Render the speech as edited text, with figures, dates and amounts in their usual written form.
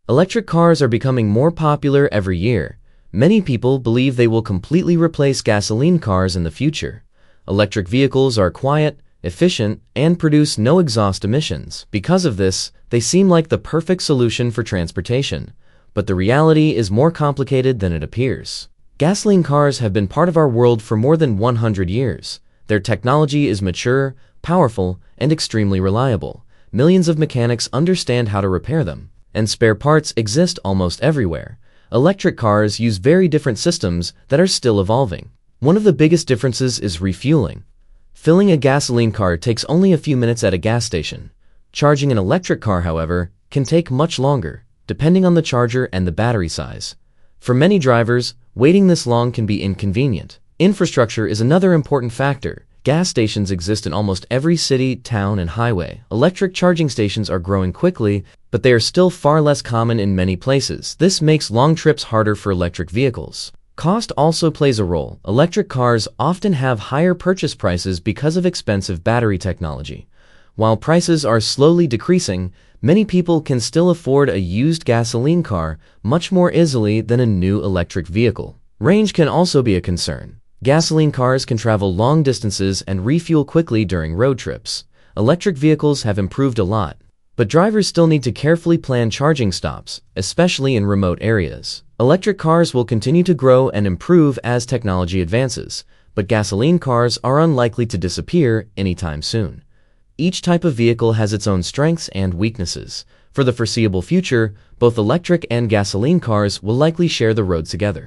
Electric cars are becoming more popular every year. Many people believe they will completely replace gasoline cars in the future. Electric vehicles are quiet, efficient, and produce no exhaust emissions. Because of this, they seem like the perfect solution for transportation. But the reality is more complicated than it appears. Gasoline cars have been part of our world for more than 100 years. Their technology is mature, powerful, and extremely reliable. Millions of mechanics understand how to repair them, and spare parts exist almost everywhere. Electric cars use very different systems that are still evolving. One of the biggest differences is refueling. Filling a gasoline car takes only a few minutes at a gas station. Charging an electric car, however, can take much longer, depending on the charger and the battery size. For many drivers, waiting this long can be inconvenient. Infrastructure is another important factor. Gas stations exist in almost every city, town, and highway. Electric charging stations are growing quickly, but they are still far less common in many places. This makes long trips harder for electric vehicles. Cost also plays a role. Electric cars often have higher purchase prices because of expensive battery technology. While prices are slowly decreasing, many people can still afford a used gasoline car much more easily than a new electric vehicle. Range can also be a concern. Gasoline cars can travel long distances and refuel quickly during road trips. Electric vehicles have improved a lot, but drivers still need to carefully plan charging stops, especially in remote areas. Electric cars will continue to grow and improve as technology advances, but gasoline cars are unlikely to disappear anytime soon. Each type of vehicle has its own strengths and weaknesses. For the foreseeable future, both electric and gasoline cars will likely share the road together.